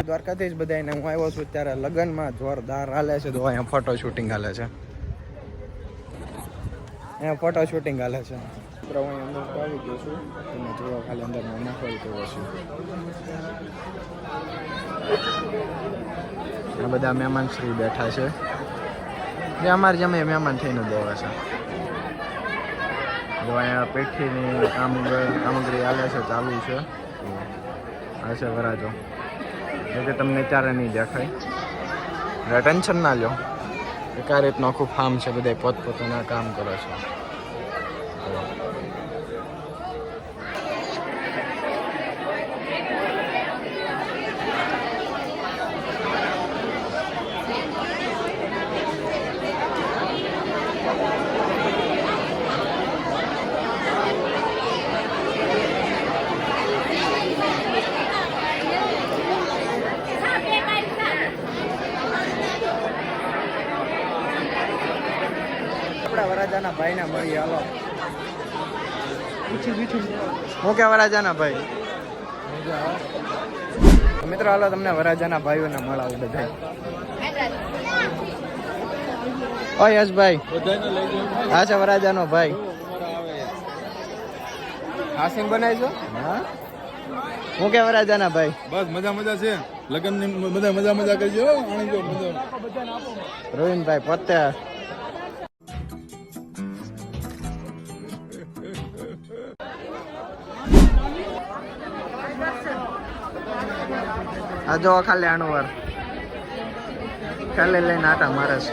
દ્વારકાધીશ બધાને હું આવ્યો છું ત્યારે લગ્નમાં જોરદાર હાલે છે. તો અહીંયા ફોટો શૂટિંગ હાલે છે. અહીંયા ફોટો શૂટિંગ હાલે છે. મિત્રો હું અંદર આવી ગયો છું. તમે જોવો ખાલી અંદર માહોલ કેવો છે. આ બધા મહેમાન શ્રી બેઠા છે. જે અમારે જમે મહેમાન થઈને દેવા છે. જો અહીંયા પેઠીની કામગીરી હાલે છે, ચાલુ છે. આ છે વરાજો, કે તમને ત્યારે નહીં દેખાય. ટેન્શન ના લો, એક આ રીતનું આખું ફાર્મ છે. બધા પોતપોતાના કામ કરે છે. વરાજાના ભાઈ ના મળી હાલો. હું કે વરાજાના ભાઈ મિત્રો હાલો તમને વરાજાના ભાઈઓને મળાવું બધા. ઓ યશભાઈ, હા છે વરાજાનો ભાઈ. હાસિંગ બનાવી છો? હા. હું કે વરાજાના ભાઈ? બસ મજા મજા છે. લગ્ન ની બધા મજા મજા કરજો. રોહિનભાઈ પોતે આ જો ખાલી આણું ખાલી લઈને આટા મારે છે.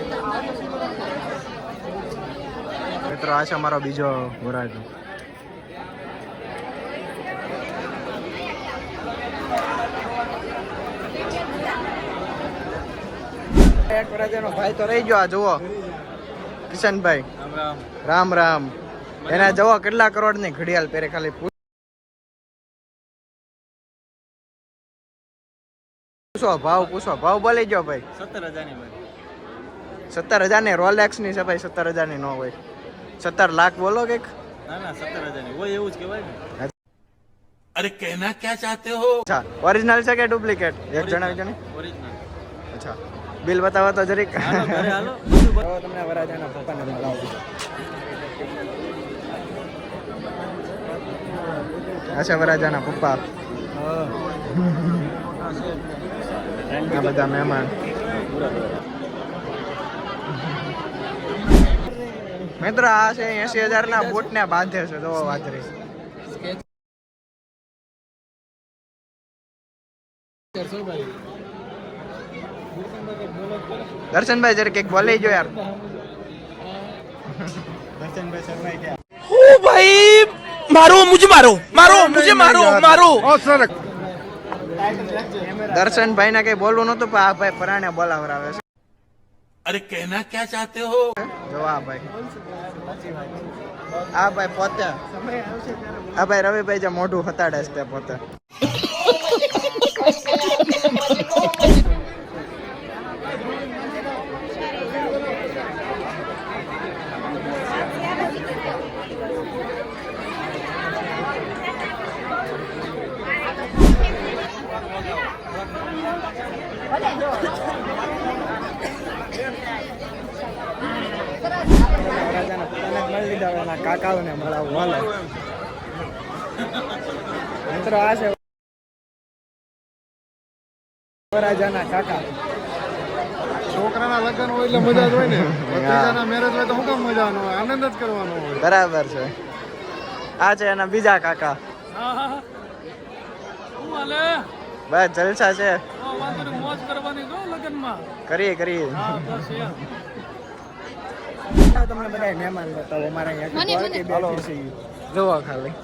મિત્રો આ છે અમારો બીજો વરાજો. એક વરાજાનો ભાઈ તો રહી ગયો. આ જુઓ કિશનભાઈ, રામ રામ. એના જુઓ કેટલા કરોડની ઘડિયાળ પહેરે. ખાલી પૂછો ભાવ બોલી ગયો ભાઈ. 17,000 ની. 17,000 ની રોલેક્સ ની છે ભાઈ. 17,000 ની નો હોય. 17 લાખ બોલો કઈક. ના 17,000 ની હોય એવું જ કહેવાય ને. અરે કહેના ક્યાં ચાહતે હો? અચ્છા, ઓરિજિનલ છે કે ડુપ્લિકેટ? એક જણાવી જણે. ઓરિજિનલ. અચ્છા, બિલ બતાવો તો જરીક. હાલો ઘરે હાલો. તમને વરાજાના પપ્પાને મળાવું. અચ્છા, વરાજાના પપ્પા. આ બધા મહેમાન. મિત્રો આ છે 80,000 ના બૂટ ને બાંધે છે. જો વાદરી દર્શનભાઈ જરીક એક બોલી જો યાર. દર્શનભાઈ શર્માઈ ગયા. ओ भाई मारो मुझे मारो દર્શનભાઈ ને કઈ બોલવું નતું પણ આ ભાઈ પરાણે બોલાવરાવે છે. અરે કહેના ક્યાં ચાહતે હો? જો આ ભાઈ પોતે. આ ભાઈ રવિભાઈ જે મોઢું હતાડે છે તે પોતે. કાકાઓને મળાવું હાલો. મિત્રો આ છે વરાજાના કાકા. છોકરાના લગ્ન હોય એટલે મજા જ હોય ને. ભત્રીજાના મેરેજ હોય તો શું કામ મજા ન હોય? આનંદ જ કરવાનો હોય. બરાબર છે. આ છે એના બીજા કાકા. બસ જલસા છે. મોજ કરવાની જો લગનમાં કરીએ. તમને બધા મહેમાન બતાવો. અમારા અહીંયા જોવો ખાલી.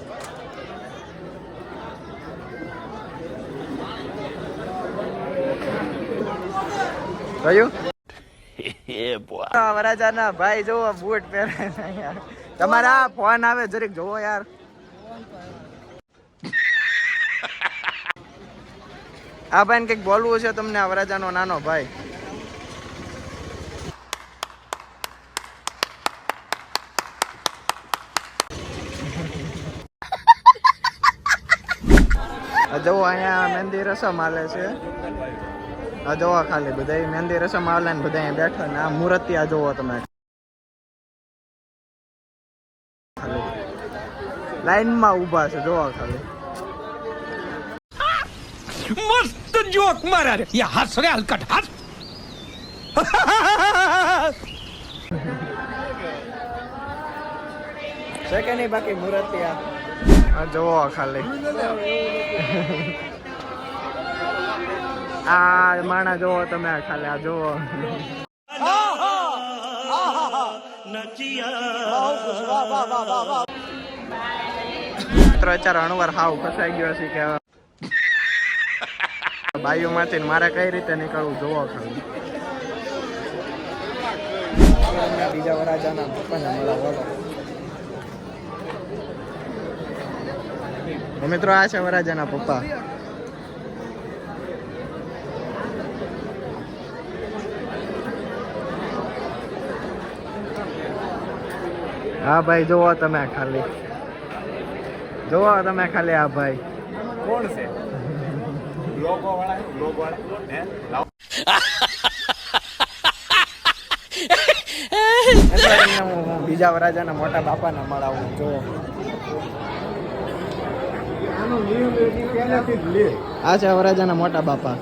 કયું વરાજાના ભાઈ જોવો બૂટ પહેરે. તમારા ફોન આવે જરીક જોવો યાર. આ ભાઈ ને કઈક બોલવું છે તમને. આ વરાજાનો નાનો ભાઈ. આ જુઓ અહીંયા મહેંદી રસમ હાલે છે. આ જોવો ખાલી બધા મહેંદી રસમ હાલે ને બધા અહીંયા બેઠા ને આ મૂર્તિ જોવો તમે ખાલી લાઈનમાં ઊભા છે જોવો ખાલી. मस्त जोक मारा रे ये हंस रे हलकट हंस છે કે નહીં બાકી મૂર્તિ આ જોવો ખાલી. આ માણા જોવો તમે ખાલી આ જોવો. અત્યારે અણવાર હાવ ફસાઈ ગયો છે કે બાઈઓ માંથી મારે કઈ રીતે નીકળવું જોવો ખાલી. બીજા વરાજાના પપ્પાને મળાવો. મિત્રો આ છે વરાજાના પપ્પા. હા ભાઈ જોવો તમે ખાલી જોવો તમે ખાલી આ ભાઈ કોણ છે લોગો વાળા હું બીજા વરાજાના મોટા બાપાને મળાવું જોવો. આ છે વરાજાના મોટા બાપા.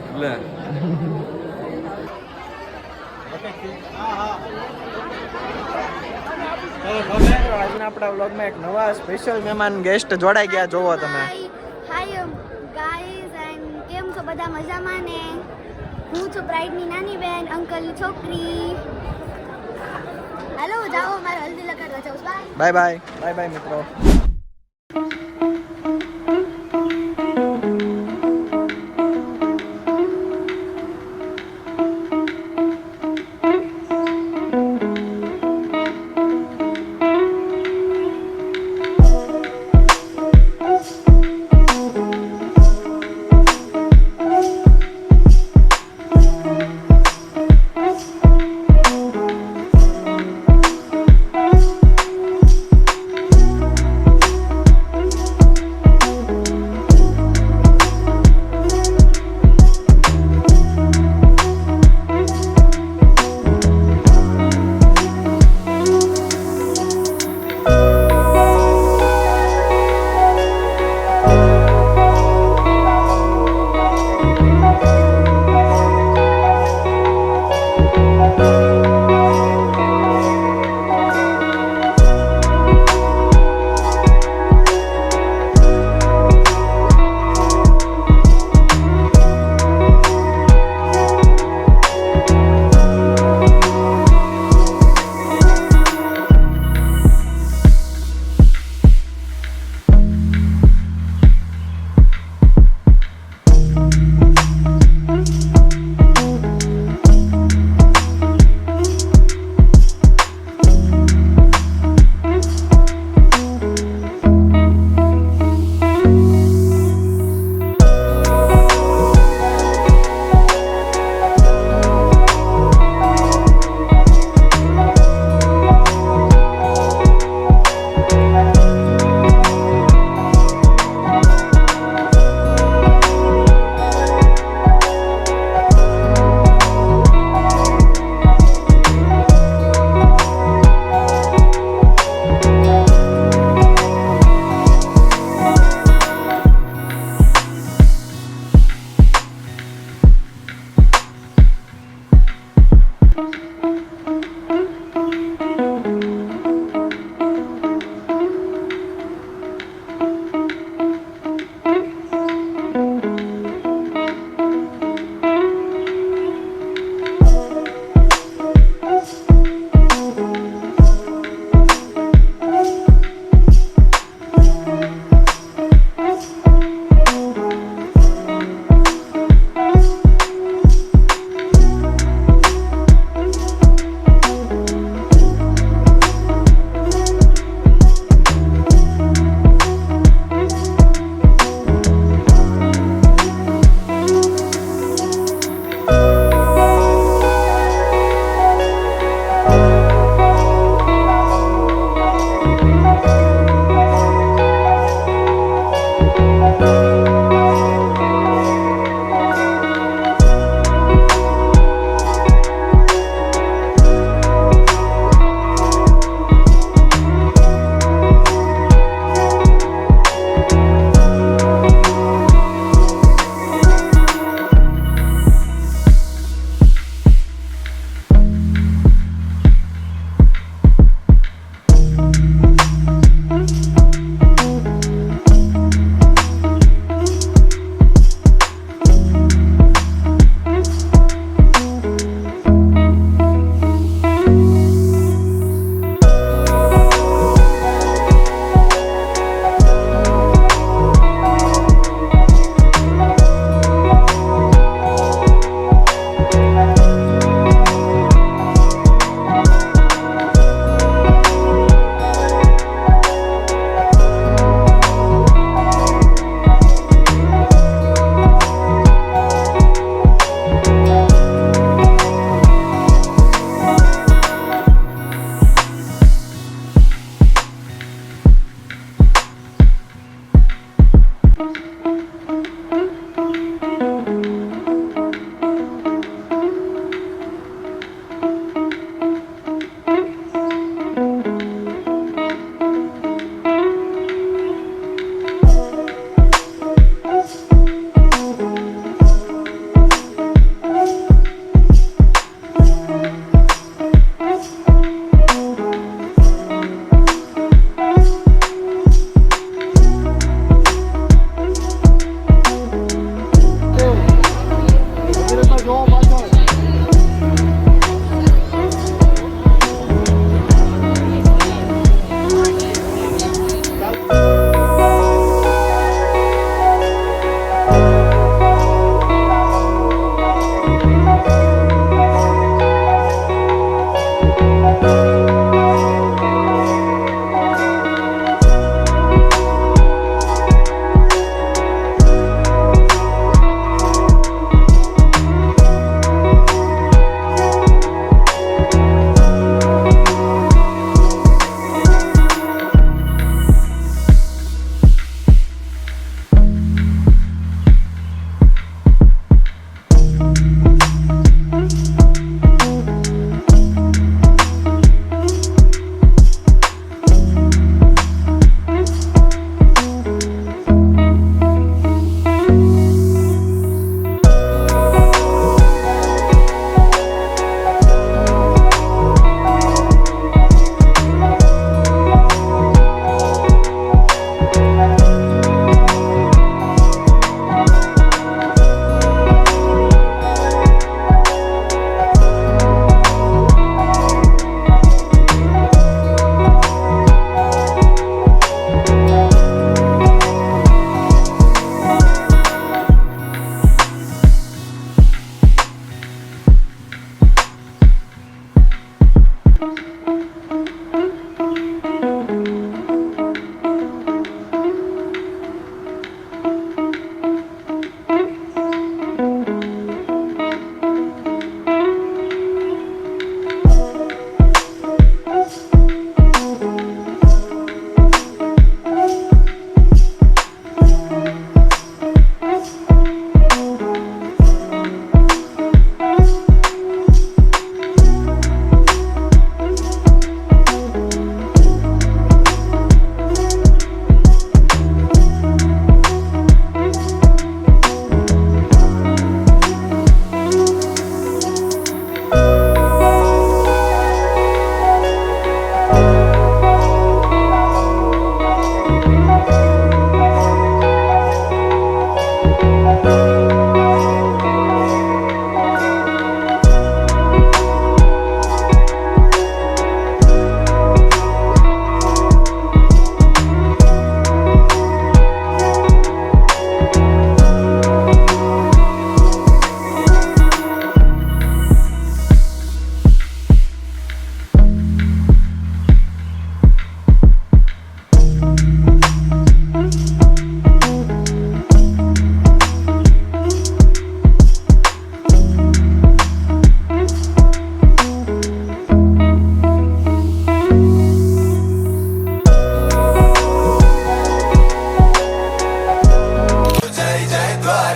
આજના આપણા વ્લોગમાં એક નવા સ્પેશિયલ મહેમાન ગેસ્ટ જોડાઈ ગયા જોવો તમે. હાય ગાઈઝ એન્ડ કેમ છો બધા મજામાં ને? હું છું બ્રાઇડની નાની બેન, અંકલની છોકરી. હાલો જાઓ મારે હલ્દી લગાડવા જાઉં. બાય બાય બાય બાય મિત્રો.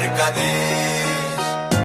કદી